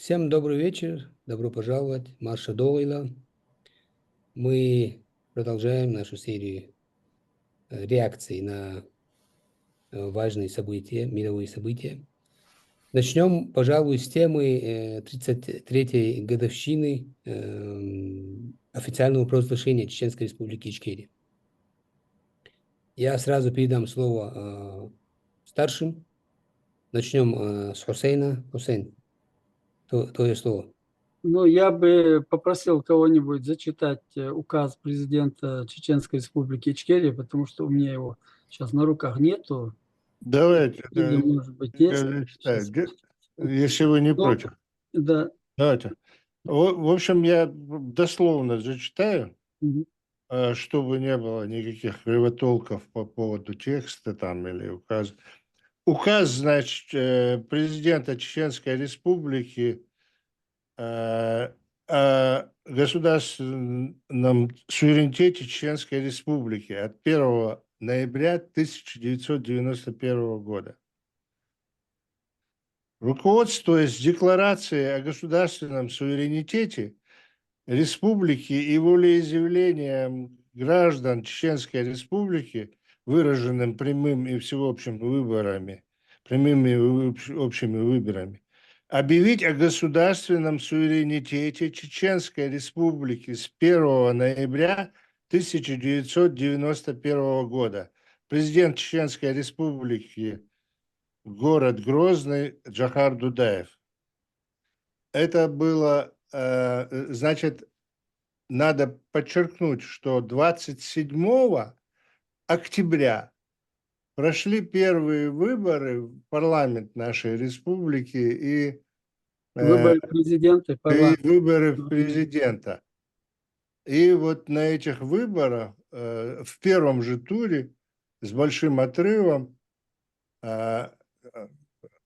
Всем добрый вечер, добро пожаловать, Марша Дойла. Мы продолжаем нашу серию реакций на важные события, мировые события. Начнем, пожалуй, с темы 33-й годовщины официального провозглашения Чеченской Республики Ичкерия. Я сразу передам слово старшим. Начнем с Хусейна. Хусейн, твое слово. Ну, я бы попросил кого-нибудь зачитать указ президента Чеченской Республики Ичкерия, потому что у меня его сейчас на руках нету. Давайте, Или, может быть, я есть. зачитаю, Сейчас. если вы не Ну, против. Да. Давайте. В общем, я дословно зачитаю, Мгм. чтобы не было никаких кривотолков по поводу текста там или указа. Указ, значит, президента Чеченской Республики о государственном суверенитете Чеченской Республики от 1 ноября 1991 года. Руководствуясь декларацией о государственном суверенитете республики и волеизъявлением граждан Чеченской Республики, выраженным прямыми и всеобщими выборами, общими выборами, объявить о государственном суверенитете Чеченской Республики с 1 ноября 1991 года. Президент Чеченской Республики, город Грозный, Джохар Дудаев. Это было, значит, надо подчеркнуть, что 27 октября прошли первые выборы в парламент нашей республики и Выборы президента и парламента. выборы в президента. И вот на этих выборах в первом же с большим отрывом,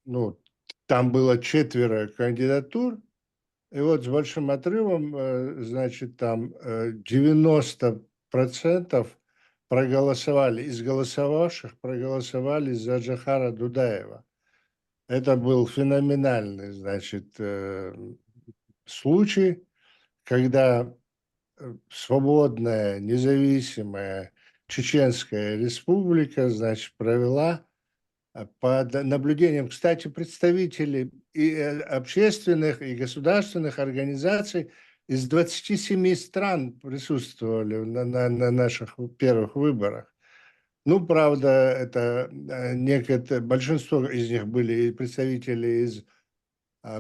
ну, там было 4 кандидатур, и вот с большим отрывом, значит, там 90% проголосовали, из голосовавших проголосовали за Джохара Дудаева. Это был феноменальный, значит, случай, когда свободная, независимая Чеченская Республика, значит, провела под наблюдением, кстати, представители и общественных, и государственных организаций из 27 стран присутствовали на наших первых выборах. Ну, правда, это большинство из них были представители из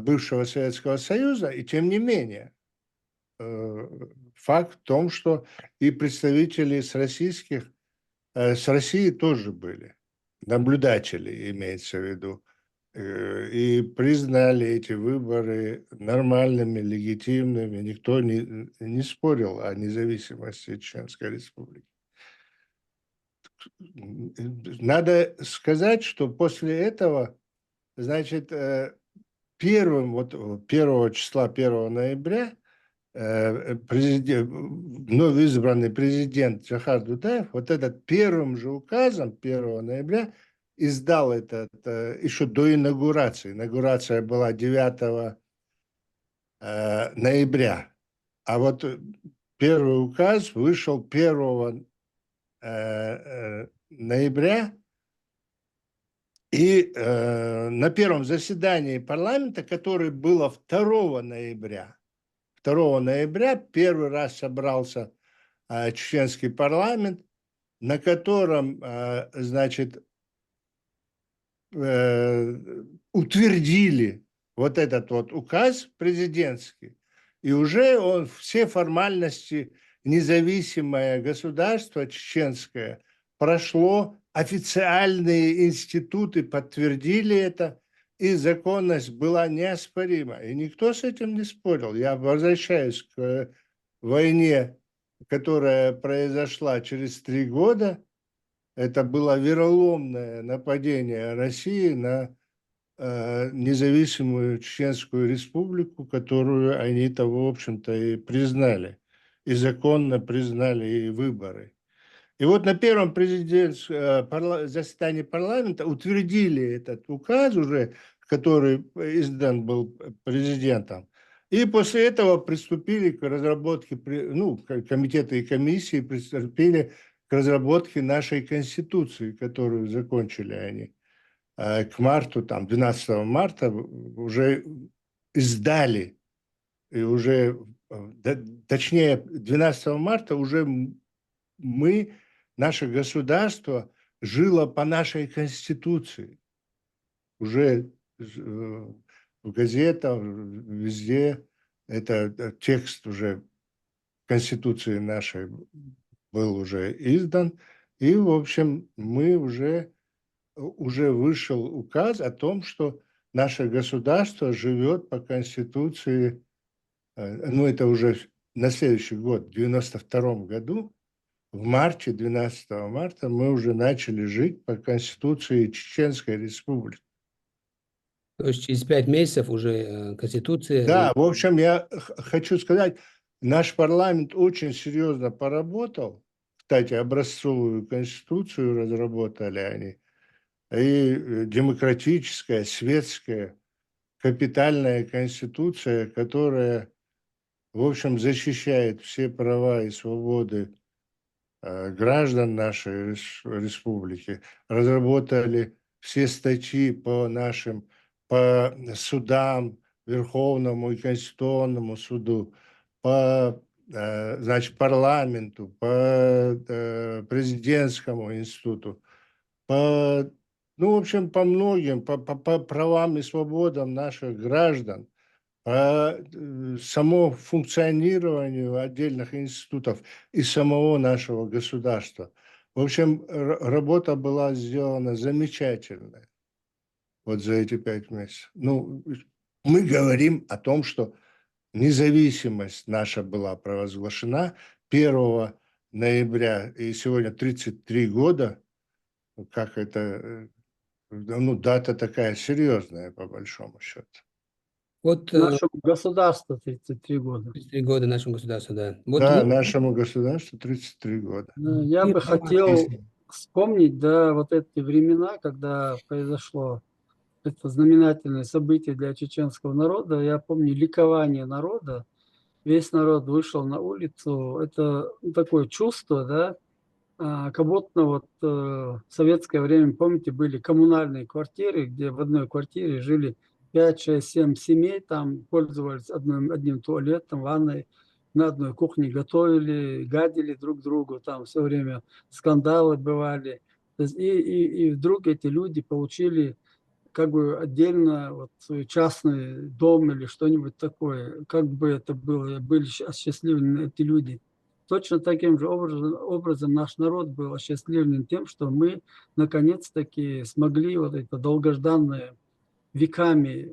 бывшего Советского Союза, и тем не менее, факт в том, что и представители с России тоже были. Наблюдатели, имеется в виду, и признали эти выборы нормальными, легитимными. Никто не спорил о независимости Чеченской Республики. Надо сказать, что после этого, значит, вот 1 числа, 1 ноября, вновь избранный президент Джохар Дудаев вот этот первым же указом 1 ноября издал этот еще до инаугурации. Инаугурация была 9 ноября. А вот первый указ вышел 1 ноября. И на первом заседании парламента, которое было 2 ноября, 2 ноября первый раз собрался чеченский парламент, на котором, значит, утвердили вот этот вот указ президентский, и уже он все формальности, независимое государство чеченское прошло, официальные институты подтвердили это, и законность была неоспорима. И никто с этим не спорил. Я возвращаюсь к войне, которая произошла через 3 года. Это было вероломное нападение России на независимую Чеченскую Республику, которую они-то, в общем-то, и признали. И законно признали и выборы. И вот на первом заседании парламента утвердили этот указ уже, который издан был президентом. И после этого приступили к разработке, комитеты и комиссии приступили к разработке нашей Конституции, которую закончили они. К марту, 12 марта уже издали, и уже, точнее, 12 марта уже наше государство жило по нашей Конституции. Уже в газетах, везде этот текст уже Конституции нашей был уже издан. И, в общем, уже вышел указ о том, что наше государство живет по Конституции, это уже на следующий год, в 1992 году, в марте, 12 марта, мы уже начали жить по Конституции Чеченской Республики. То есть через 5 месяцев уже Конституция... Да, в общем, я хочу сказать, наш парламент очень серьезно поработал. Кстати, образцовую Конституцию разработали они. И демократическая, светская, капитальная Конституция, которая, в общем, защищает все права и свободы граждан нашей республики. Разработали все статьи по судам, Верховному и Конституционному суду, по парламенту, по президентскому институту, в общем, по многим, по правам и свободам наших граждан, по самому функционированию отдельных институтов и самого нашего государства. В общем, работа была сделана замечательная вот за эти 5 месяцев. Мы говорим о том, что независимость наша была провозглашена 1 ноября, и сегодня 33 года, как это, дата такая серьезная, по большому счету. Вот Нашему государству 33 года. 33 года нашему государству, да. Вот Да, нашему государству 33 года. Я бы хотел вспомнить, вот эти времена, когда произошло это знаменательное событие для чеченского народа. Я помню ликование народа. Весь народ вышел на улицу. Это такое чувство, как будто в советское время, помните, были коммунальные квартиры, где в одной квартире жили 5, 6, 7 семей, там пользовались одним туалетом, ванной, на одной кухне готовили, гадили друг другу, там все время скандалы бывали. То есть и вдруг эти люди получили как бы отдельно свой частный дом или что-нибудь такое. Как бы это было, были осчастливлены эти люди. Точно таким же образом наш народ был осчастливлен тем, что мы наконец-таки смогли это долгожданное, веками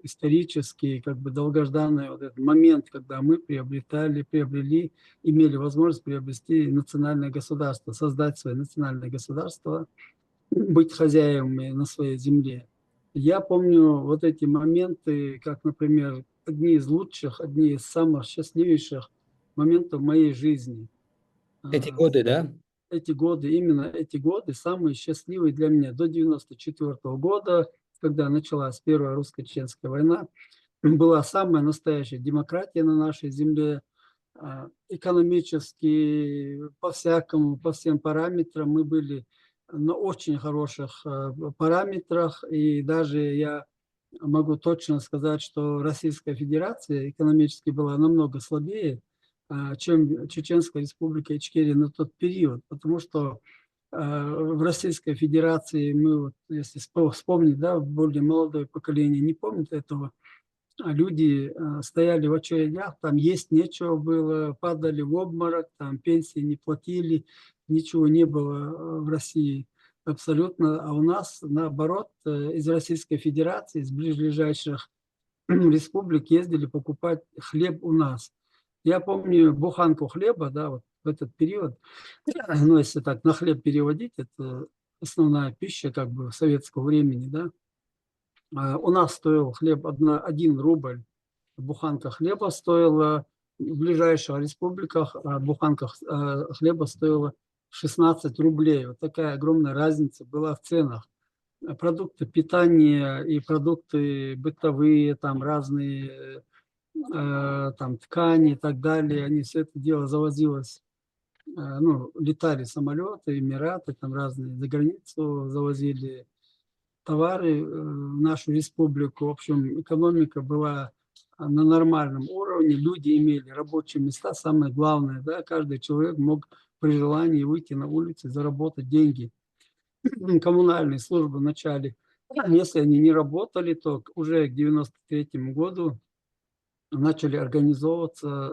исторический, как бы долгожданный этот момент, когда мы приобрели, имели возможность приобрести национальное государство, создать свое национальное государство, быть хозяевами на своей земле. Я помню эти моменты, как, например, одни из лучших, одни из самых счастливейших моментов моей жизни. Эти годы, да? Именно эти годы самые счастливые для меня. До 1994 года, когда началась Первая русско-чеченская война, была самая настоящая демократия на нашей земле. Экономически, по-всякому, по всем параметрам мы были на очень хороших параметрах. И даже я могу точно сказать, что Российская Федерация экономически была намного слабее, чем Чеченская Республика Ичкерия на тот период. Потому что в Российской Федерации мы, если вспомнить, более молодое поколение не помнит этого, люди стояли в очередях, там есть нечего было, падали в обморок, там пенсии не платили, ничего не было в России абсолютно. А у нас, наоборот, из Российской Федерации, из ближайших республик ездили покупать хлеб у нас. Я помню буханку хлеба, в этот период, если так на хлеб переводить, это основная пища как бы советского времени, У нас стоил хлеб 1 рубль, буханка хлеба стоила, в ближайших республиках буханка хлеба стоила 16 рублей. Вот такая огромная разница была в ценах. продукты питания и продукты бытовые, там разные там ткани и так далее, они все это дело завозилось, ну, летали самолеты, Эмираты, там разные, за границу завозили товары в нашу республику. В общем, экономика была на нормальном уровне, люди имели рабочие места, самое главное, да, каждый человек мог при желании выйти на улицу и заработать деньги. Коммунальные службы в начале, если они не работали, то уже к 93 году начали организовываться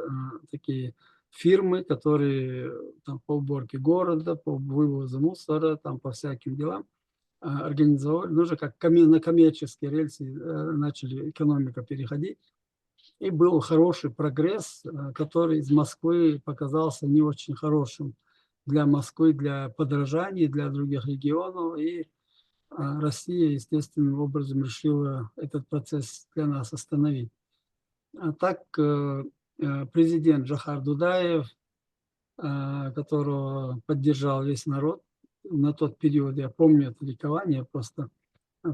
такие фирмы, которые там, по уборке города, по вывозу мусора, там, по всяким делам организовали. Ну, уже как на коммерческие рельсы начали экономика переходить. И был хороший прогресс, который из Москвы показался не очень хорошим для Москвы, для подражания, для других регионов. И Россия естественным образом решила этот процесс для нас остановить. А так президент Джохар Дудаев, которого поддержал весь народ на тот период, я помню это ликование просто,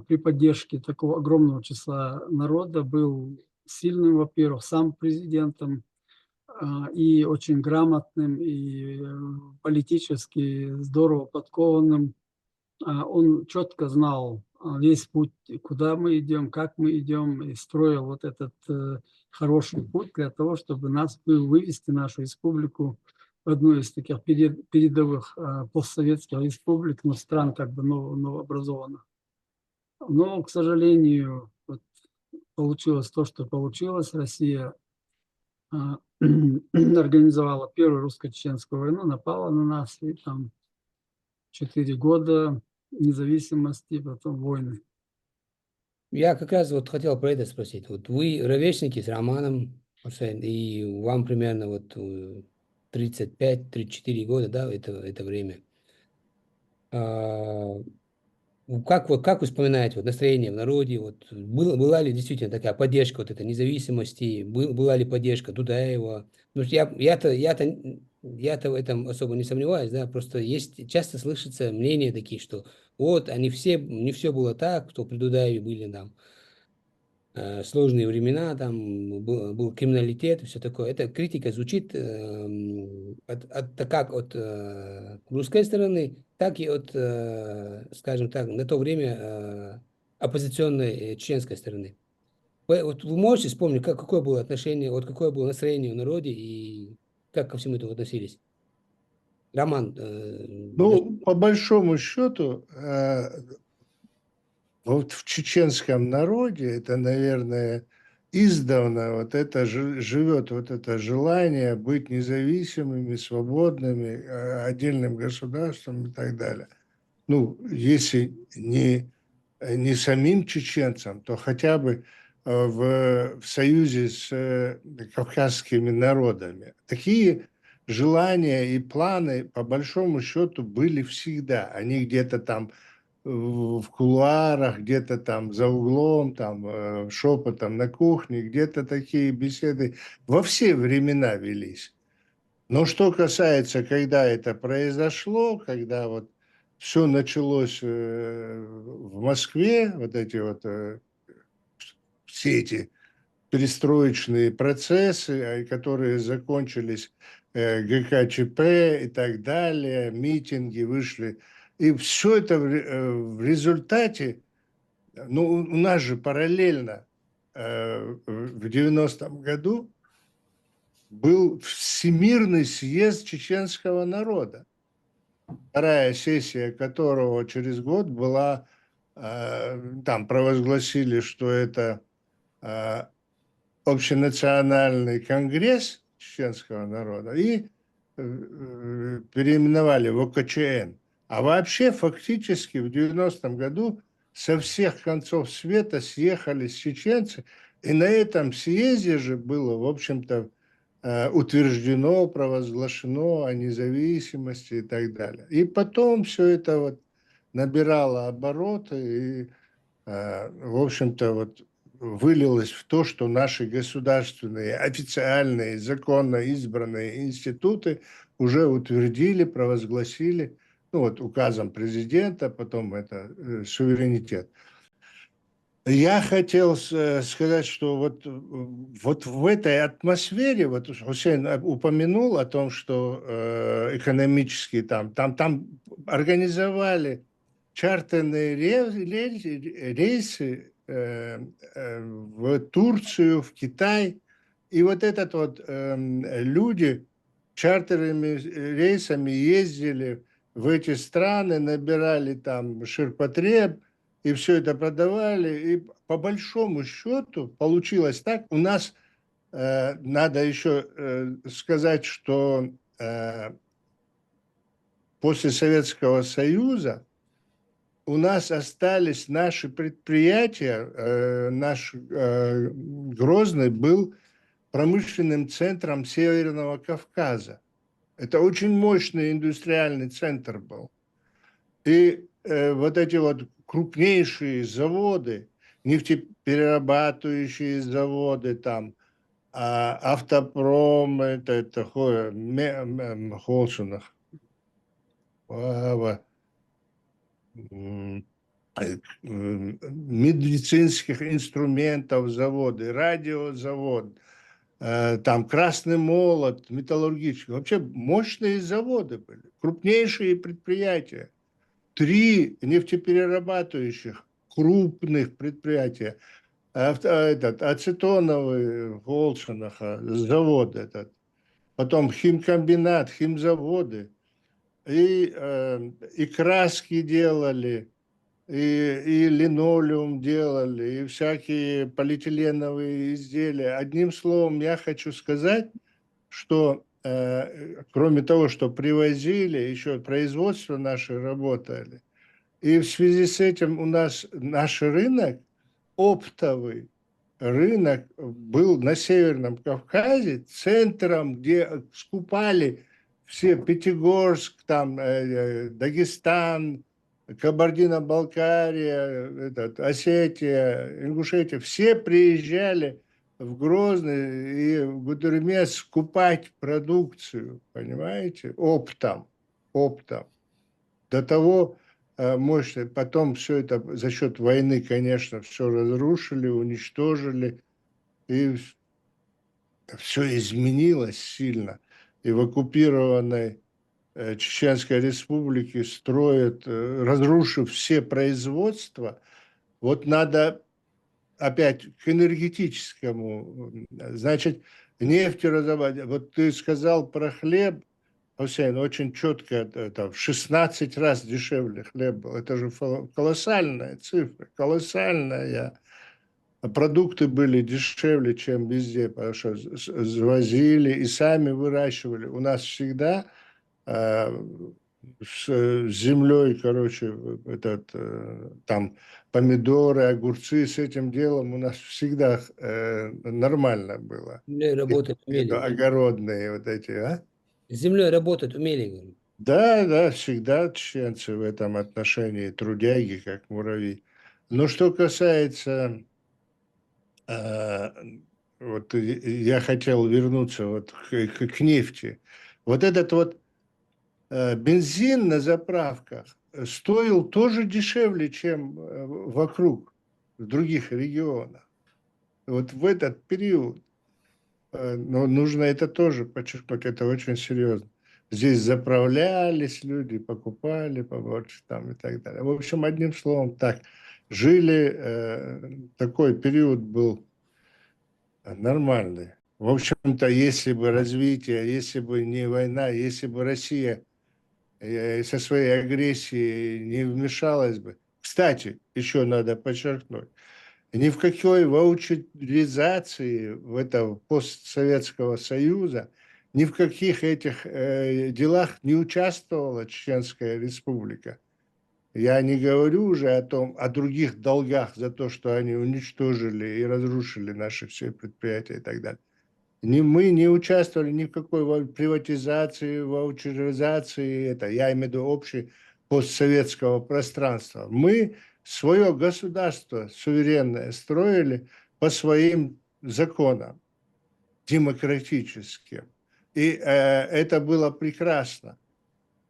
при поддержке такого огромного числа народа, был сильным, во-первых, сам президентом, и очень грамотным, и политически здорово подкованным. Он четко знал весь путь, куда мы идем, как мы идем, и строил вот этот хороший путь для того, чтобы нас вывести, нашу республику, в одну из таких передовых постсоветских республик, но стран как бы новообразованных. Но, к сожалению, вот получилось то, что получилось. Россия организовала первую русско-чеченскую войну, напала на нас, и там 4 года независимости, потом войны. Я как раз вот хотел про это спросить. Вот вы ровесники с Романом, Хусейн, и вам примерно вот 35-34 года, да, это время. Как вы вспоминаете вот настроение в народе? Вот была ли действительно такая поддержка вот этой независимости? Была ли поддержка Дудаева? Потому что я-то в этом особо не сомневаюсь, да, просто есть, часто слышится мнения такие, что вот они все, не все было так, что при Дудаеве были там сложные времена, там был криминалитет и все такое. Эта критика звучит как от русской стороны, так и от, скажем так, на то время оппозиционной чеченской стороны. Вот вы можете вспомнить, какое было отношение, вот какое было настроение в народе и как ко всему этому относились? Роман. Ну, по большому счету, вот в чеченском народе это, наверное, издавна вот это живет вот это желание быть независимыми, свободными, отдельным государством и так далее. Ну, если не самим чеченцам, то хотя бы в союзе с кавказскими народами. Такие желания и планы, по большому счету, были всегда. Они где-то там в кулуарах, где-то там за углом, там шепотом на кухне, где-то такие беседы во все времена велись. Но что касается, когда это произошло, когда вот все началось в Москве, вот эти вот все эти перестроечные процессы, которые закончились ГКЧП и так далее, митинги вышли, и все это в результате, ну, у нас же параллельно в 90-м году был Всемирный съезд чеченского народа, вторая сессия которого через год была, там провозгласили, что это общенациональный конгресс чеченского народа, и переименовали в ОКЧН. А вообще фактически в 90-м году со всех концов света съехались чеченцы, и на этом съезде же было, в общем-то, утверждено, провозглашено о независимости и так далее. И потом все это вот набирало обороты и, в общем-то, вот вылилось в то, что наши государственные, официальные, законно избранные институты уже утвердили, провозгласили ну вот указом президента, потом это суверенитет. Я хотел сказать, что вот в этой атмосфере, вот Хусейн упомянул о том, что экономически там организовали чартерные рейсы в Турцию, в Китай, и вот этот вот люди чартерными рейсами ездили в эти страны, набирали там ширпотреб, и все это продавали, и по большому счету получилось так. У нас надо еще сказать, что после Советского Союза у нас остались наши предприятия, наш Грозный был промышленным центром Северного Кавказа. Это очень мощный индустриальный центр был. И вот эти вот крупнейшие заводы, нефтеперерабатывающие заводы, там, автопром, это Холшинах, медицинских инструментов заводы, радиозавод, там Красный Молот, металлургический. Вообще мощные заводы были, крупнейшие предприятия. 3 нефтеперерабатывающих крупных предприятия. Ацетоновый в Волшинах завод этот, потом химкомбинат, химзаводы, и краски делали, и линолеум делали, и всякие полиэтиленовые изделия. Одним словом, я хочу сказать, что кроме того, что привозили, еще производство наши работали. И в связи с этим у нас наш рынок, оптовый рынок, был на Северном Кавказе центром, где скупали все Пятигорск, там, Дагестан, Кабардино-Балкария, Осетия, Ингушетия. Все приезжали в Грозный и в Гудермес скупать продукцию, понимаете, оптом. До того мощно. Потом все это за счет войны, конечно, все разрушили, уничтожили, и все изменилось сильно. И в оккупированной Чеченской Республике строят, разрушив все производства. Вот надо опять к энергетическому, значит, нефть разобрать. Вот ты сказал про хлеб, Хусейн, очень четко, это в 16 раз дешевле хлеб был. Это же колоссальная цифра, колоссальная. Продукты были дешевле, чем везде, потому что завозили и сами выращивали. У нас всегда с землей, короче, там помидоры, огурцы, с этим делом у нас всегда нормально было. С землей работать умели. Огородные вот эти, а? С землей работать умели, говорю. Да, всегда чеченцы в этом отношении трудяги, как муравьи. Но что касается, вот я хотел вернуться вот к нефти. Вот этот вот бензин на заправках стоил тоже дешевле, чем вокруг, в других регионах. Вот в этот период, но нужно это тоже подчеркнуть, это очень серьезно. Здесь заправлялись люди, покупали побольше там и так далее. В общем, одним словом, так, жили, такой период был нормальный. В общем-то, если бы развитие, если бы не война, если бы Россия со своей агрессией не вмешалась бы. Кстати, еще надо подчеркнуть, ни в какой ваучеризации в этого постсоветского союза, ни в каких этих делах не участвовала Чеченская Республика. Я не говорю уже о других долгах за то, что они уничтожили и разрушили наши все предприятия и так далее. Мы не участвовали ни в какой приватизации, ваучеризации, я имею в виду общее постсоветского пространства. Мы свое государство суверенное строили по своим законам, демократическим. И это было прекрасно.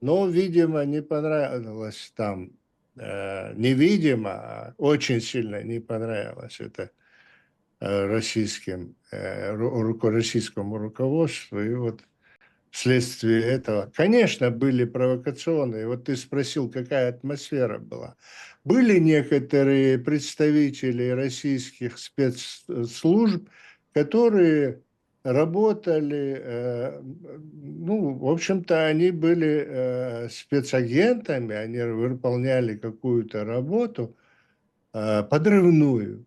но, видимо, не понравилось там, невидимо, а очень сильно не понравилось это российскому руководству. И вот вследствие этого, конечно, были провокационные. Вот ты спросил, какая атмосфера была. Были некоторые представители российских спецслужб, которые работали, ну, в общем-то, они были спецагентами, они выполняли какую-то работу подрывную.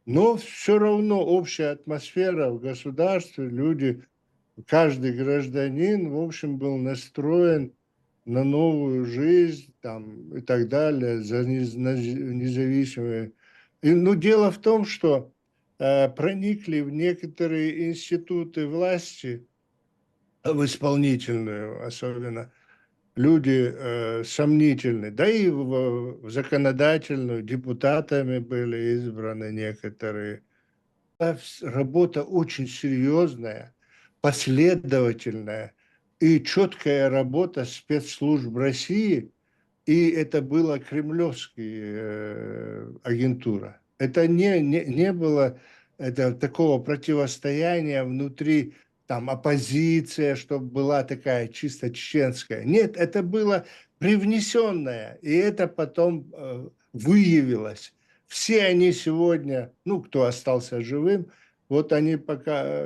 Но все равно общая атмосфера в государстве, люди, каждый гражданин, в общем, был настроен на новую жизнь там, и так далее, за независимые. И, ну, дело в том, что проникли в некоторые институты власти, в исполнительную особенно, люди сомнительные, да и в законодательную, депутатами были избраны некоторые. Работа очень серьезная, последовательная и четкая работа спецслужб России, и это была кремлевская агентура. Это не было это, такого противостояния внутри, там, оппозиция, чтобы была такая чисто чеченская. Нет, это было привнесенное, и это потом выявилось. Все они сегодня, ну, кто остался живым, вот они пока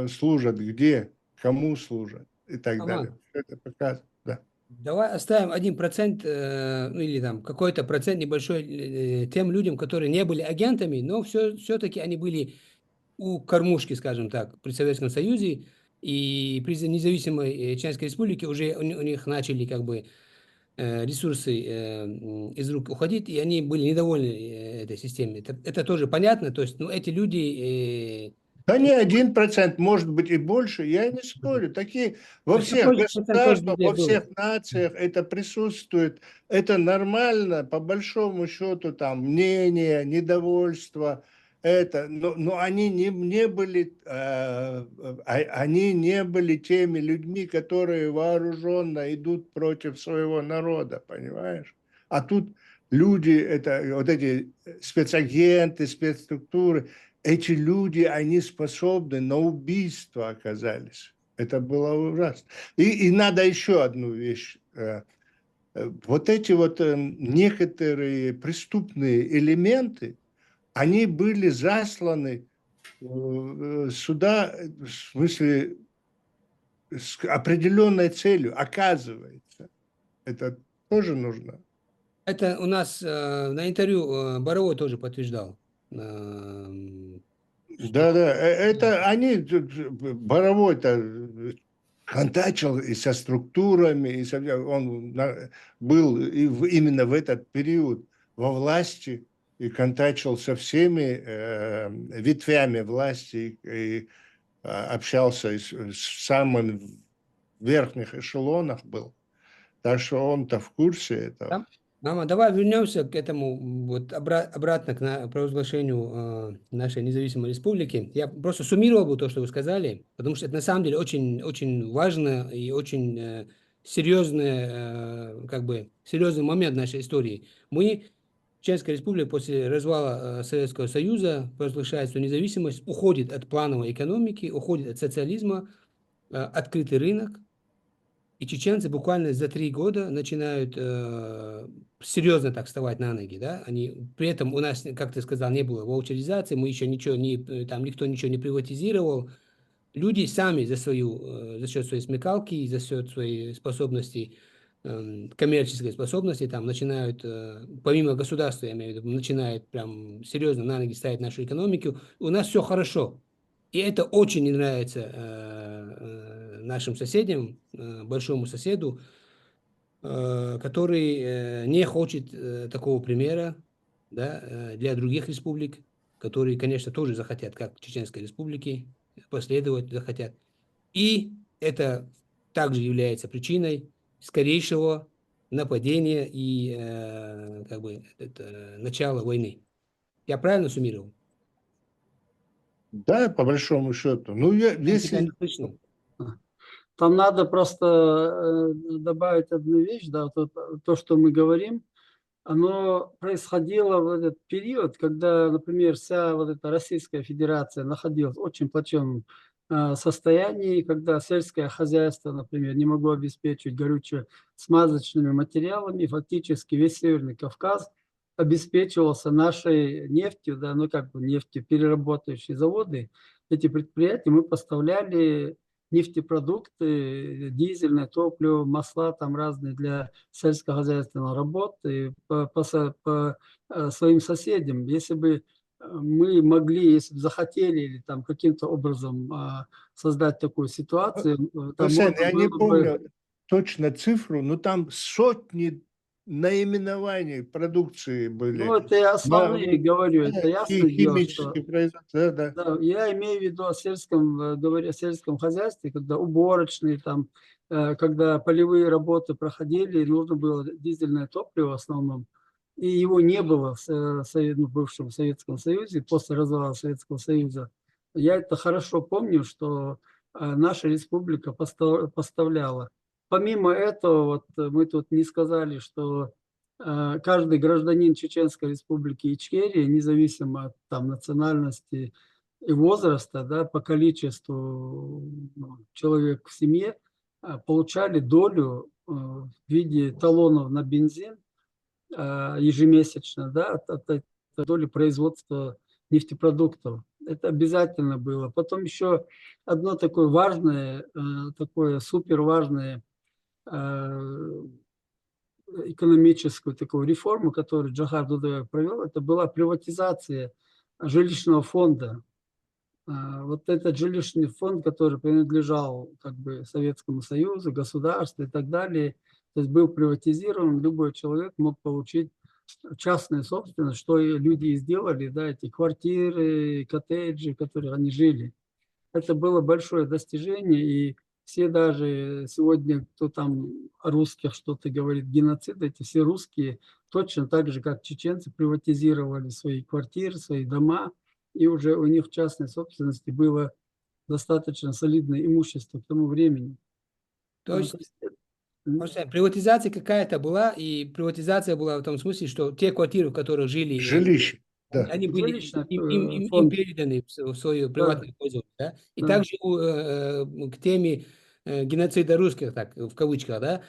служат где, кому служат и так далее. Аман, Это показывает, да. давай оставим 1%, ну или там какой-то процент небольшой тем людям, которые не были агентами, но все-таки они были у кормушки, скажем так, при Советском Союзе, и при независимой Чеченской Республике уже у них начали как бы ресурсы из рук уходить, и они были недовольны этой системой. Это тоже понятно, то есть, ну, эти люди... Да не 1%, может быть и больше, я не спорю. Такие во всех такой же процент тоже государствах, людей во был. всех нациях это присутствует. Это нормально, по большому счету, там, мнение, недовольство. Это, но они не были, они не были теми людьми, которые вооруженно идут против своего народа, понимаешь? А тут люди, это вот эти спецагенты, спецструктуры, эти люди, они способны на убийство оказались. Это было ужасно. И надо еще одну вещь. Вот эти вот некоторые преступные элементы, они были засланы сюда, в смысле, с определенной целью, оказывается. Это тоже нужно. Это у нас на интервью Боровой тоже подтверждал, что... Да, это они, Боровой-то контачил и со структурами, он был именно в этот период во власти и контачил со всеми ветвями власти и общался с самым верхних эшелонах был. Так что он-то в курсе этого. Да? Мама, давай вернемся к этому, вот обратно к провозглашению нашей независимой республики. Я просто суммировал бы то, что вы сказали, потому что это на самом деле очень, очень важно и очень серьезный, как бы, серьезный момент нашей истории. Мы, Чеченская республика, после развала Советского Союза провозглашает свою независимость, уходит от плановой экономики, уходит от социализма, открытый рынок. И чеченцы буквально за 3 года начинают серьезно так вставать на ноги, да, они, при этом у нас, как ты сказал, не было ваучеризации, мы еще ничего не, там никто ничего не приватизировал, люди сами за счет своей смекалки, за счет своей способности, коммерческой способности, там начинают, помимо государства, я имею в виду, начинают прям серьезно на ноги ставить нашу экономику, у нас все хорошо. И это очень не нравится нашим соседям, большому соседу, который не хочет такого примера, да, для других республик, которые, конечно, тоже захотят, как Чеченской республики, последовать захотят. И это также является причиной скорейшего нападения и как бы начала войны. Я правильно суммировал? Да, по большому счету. Ну, Тебя если... не слышно. Там надо просто добавить одну вещь, да, то, что мы говорим, оно происходило в этот период, когда, например, вся вот эта Российская Федерация находилась в очень плачевном состоянии, когда сельское хозяйство, например, не могло обеспечить горюче-смазочными материалами, фактически весь Северный Кавказ обеспечивался нашей нефтью, да, ну как бы нефтеперерабатывающие заводы, эти предприятия мы поставляли нефтепродукты, дизельное топливо, масла там разные для сельскохозяйственной работы по своим соседям. Если бы мы могли, если бы захотели или там каким-то образом создать такую ситуацию, там Хусейн, можно я не было бы... помню точно цифру, но там сотни наименований продукции Ну, были. это я основные говорю, это ясное дело, что... Химические производства, да. Да, я имею в виду о сельском, говоря о сельском хозяйстве, когда уборочные, там, когда полевые работы проходили, нужно было дизельное топливо в основном, и его не было в бывшем Советском Союзе, после развала Советского Союза. Я это хорошо помню, что наша республика поставляла. Помимо этого, вот мы тут не сказали, что каждый гражданин Чеченской Республики Ичкерия, независимо от там, национальности и возраста, да, по количеству человек в семье, получали долю в виде талонов на бензин ежемесячно, да, от этой доли производства нефтепродуктов. Это обязательно было. Потом еще одно такое важное, такое супер важное экономическую такую реформу, которую Джохар Дудаев провел, это была приватизация жилищного фонда. Вот этот жилищный фонд, который принадлежал как бы Советскому Союзу, государству и так далее, то есть был приватизирован, любой человек мог получить частную собственность, что и люди и сделали, да, эти квартиры, коттеджи, в которых они жили. Это было большое достижение, и все даже сегодня, кто там о русских что-то говорит, геноцид, эти все русские точно так же, как чеченцы, приватизировали свои квартиры, свои дома, и уже у них в частной собственности было достаточно солидное имущество к тому времени. То есть, приватизация какая-то была, и приватизация была в том смысле, что те квартиры, в которых жили, Жилище, да. они были Жилищный им фонд. переданы в свое приватное пользование. Да? И Да. также к теме геноцида русских, так, в кавычках, да,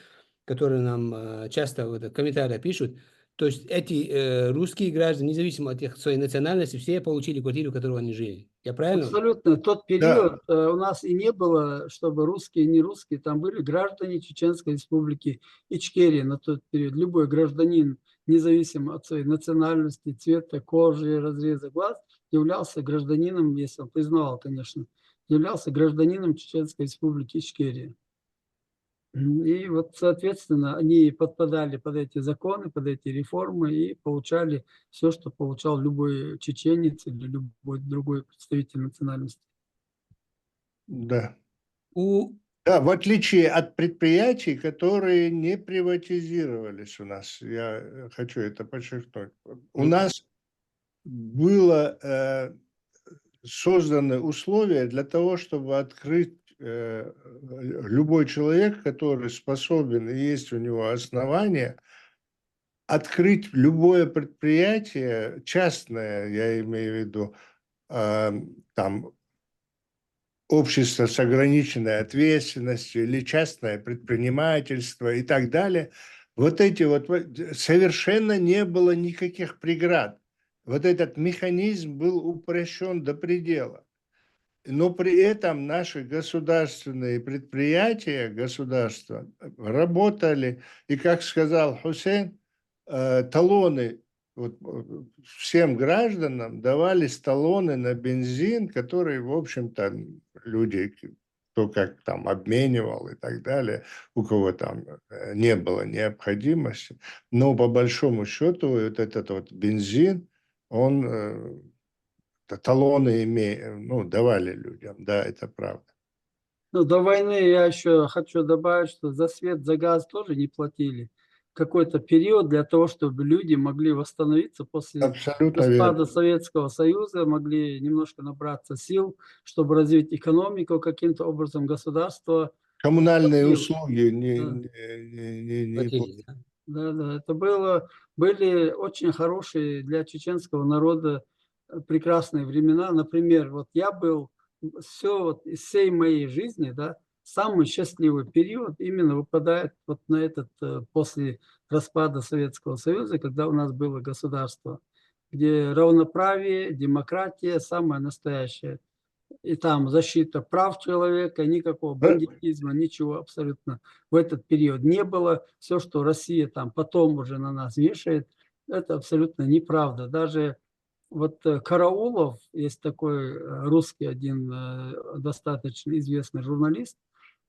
которые нам часто в комментариях пишут, то есть эти русские граждане, независимо от их своей национальности, все получили квартиру, в которой они жили. Я правильно? Абсолютно. Тот период у нас и не было, чтобы русские и не русские, там были граждане Чеченской Республики Ичкерия на тот период. Любой гражданин, независимо от своей национальности, цвета кожи, разреза глаз, являлся гражданином, если он признавал, конечно, являлся гражданином Чеченской Республики Ичкерия. И вот, соответственно, они подпадали под эти законы, под эти реформы и получали все, что получал любой чеченец или любой другой представитель национальности. Да. У Да, в отличие от предприятий, которые не приватизировались у нас, я хочу это подчеркнуть. У нас было созданы условия для того, чтобы открыть любой человек, который способен и есть у него основания, открыть любое предприятие, частное, я имею в виду, там, общество с ограниченной ответственностью или частное предпринимательство и так далее. Вот эти вот совершенно не было никаких преград. Вот этот механизм был упрощен до предела. Но при этом наши государственные предприятия, государства работали, и, как сказал Хусейн, талоны вот, всем гражданам давались талоны на бензин, которые, в общем-то, люди, кто как там обменивал и так далее, у кого там не было необходимости. Но по большому счету вот этот вот бензин, он талоны давали людям, да, это правда. Ну, до войны я еще хочу добавить, что за свет, за газ тоже не платили. Какой-то период для того, чтобы люди могли восстановиться после Абсолютно распада верно. Советского Союза, могли немножко набраться сил, чтобы развить экономику каким-то образом, государство коммунальные платил. услуги не Платили, да? Да, это были очень хорошие для чеченского народа прекрасные времена. Например, вот я был все вот из всей моей жизни, да, самый счастливый период именно выпадает вот на этот после распада Советского Союза, когда у нас было государство, где равноправие, демократия самая настоящая. И там защита прав человека, никакого бандитизма, ничего абсолютно в этот период не было. Все, что Россия там потом уже на нас вешает, это абсолютно неправда. Даже вот Караулов, есть такой русский один достаточно известный журналист,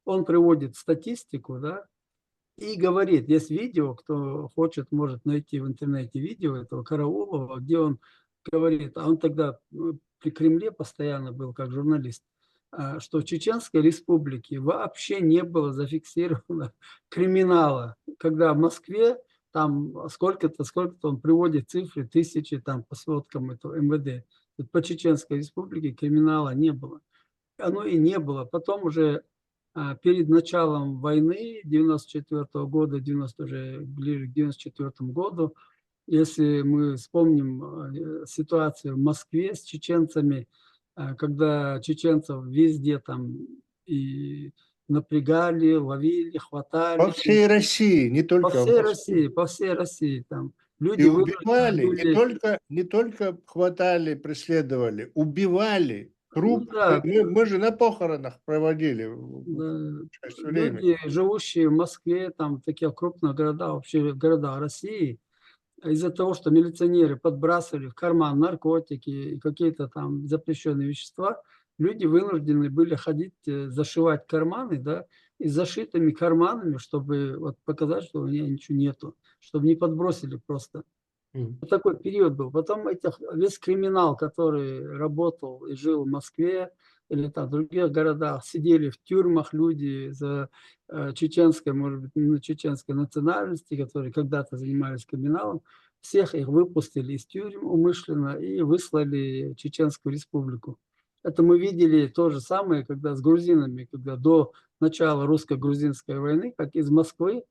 он приводит статистику, да, и говорит, есть видео, кто хочет, может найти в интернете видео этого Караулова, где он говорит, а он тогда при Кремле постоянно был как журналист, что в Чеченской республике вообще не было зафиксировано криминала, когда в Москве там сколько-то он приводит цифры, тысячи там по сводкам этого МВД. По Чеченской республике криминала не было. Оно и не было. Потом уже перед началом войны 94 года, 90, уже ближе к 94 году, если мы вспомним ситуацию в Москве с чеченцами, когда чеченцев везде там и напрягали, ловили, по хватали. всей России, не только в Москве. По всей России там И люди вынуждены убивали, были. не только хватали, преследовали, убивали. Ну Труп. да, Мы же на похоронах проводили да, часть времени. люди, живущие в Москве, там, в таких крупных городах, вообще города России, из-за того, что милиционеры подбрасывали в карман наркотики и какие-то там запрещенные вещества, люди вынуждены были ходить, зашивать карманы, да, и с зашитыми карманами, чтобы вот показать, что у меня ничего нету, чтобы не подбросили просто. Вот такой период был. Потом весь криминал, который работал и жил в Москве или там в других городах, сидели в тюрьмах люди за чеченской, может быть, чеченской национальности, которые когда-то занимались криминалом, всех их выпустили из тюрем умышленно и выслали в Чеченскую республику. Это мы видели то же самое, когда с грузинами, когда до начала русско-грузинской войны, как из Москвы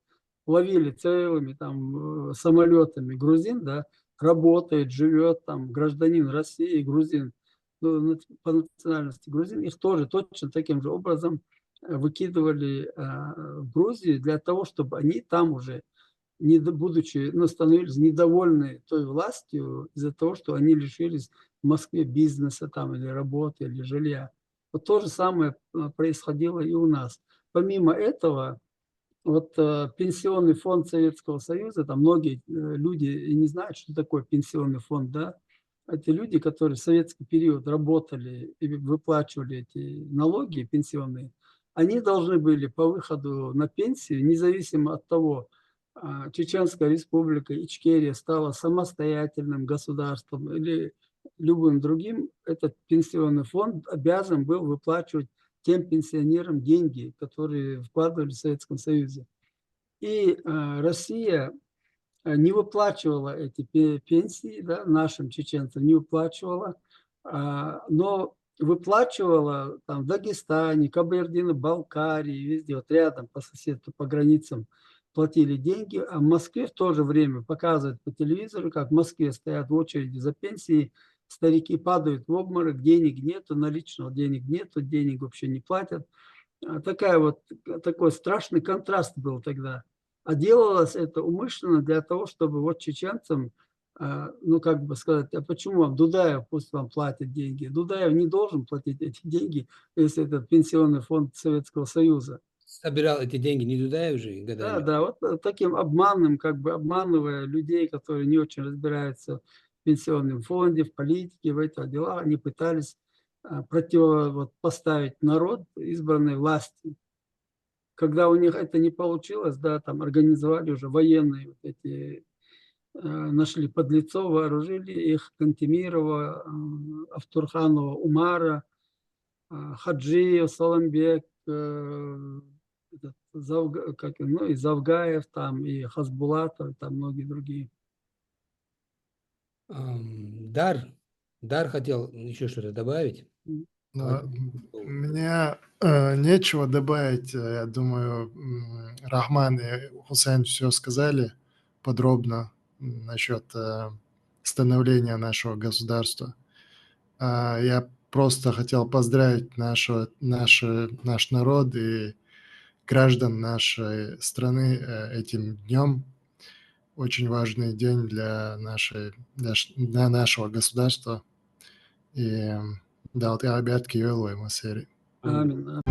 ловили целыми там самолетами грузин, да, работает, живет там гражданин России, грузин, ну, по национальности грузин, их тоже точно таким же образом выкидывали в Грузию для того, чтобы они там уже, не будучи, ну, становились недовольны той властью из-за того, что они лишились в Москве бизнеса там или работы, или жилья. Вот то же самое происходило и у нас. Помимо этого, вот пенсионный фонд Советского Союза, там многие люди и не знают, что такое пенсионный фонд, да. Это люди, которые в советский период работали и выплачивали эти налоги пенсионные, они должны были по выходу на пенсию, независимо от того, Чеченская республика, Ичкерия стала самостоятельным государством или любым другим, этот пенсионный фонд обязан был выплачивать тем пенсионерам деньги, которые вкладывали в Советском Союзе. И Россия не выплачивала эти пенсии, да, нашим чеченцам не выплачивала, но выплачивала там в Дагестане, Кабардино-Балкарии, везде, вот рядом по соседству, по границам платили деньги, а в Москве в то же время показывают по телевизору, как в Москве стоят в очереди за пенсией, старики падают в обморок, денег нету, наличного денег нету, денег вообще не платят. Такой страшный контраст был тогда. А делалось это умышленно для того, чтобы вот чеченцам, ну как бы сказать, а почему вам Дудаев пусть вам платит деньги? Дудаев не должен платить эти деньги, если это пенсионный фонд Советского Союза. Собирал эти деньги не Дудаев же годами. Да, вот таким обманным, как бы обманывая людей, которые не очень разбираются в пенсионном фонде, в политике, в этих делах, они пытались противопоставить народ избранной власти. Когда у них это не получилось, да, там организовали уже военные вот эти, нашли подлецов, вооружили их, Кантемирова, Автурханова, Умара, Хаджиев, Саламбек, и Завгаев, там, и Хасбулатов, и там многие другие. Дар хотел еще что-то добавить. Мне нечего добавить. Я думаю, Рахман и Хусейн все сказали подробно насчет становления нашего государства. Я просто хотел поздравить наш народ и граждан нашей страны этим днем. Очень важный день для нашего государства. И да, вот я объятки Масери. Амин.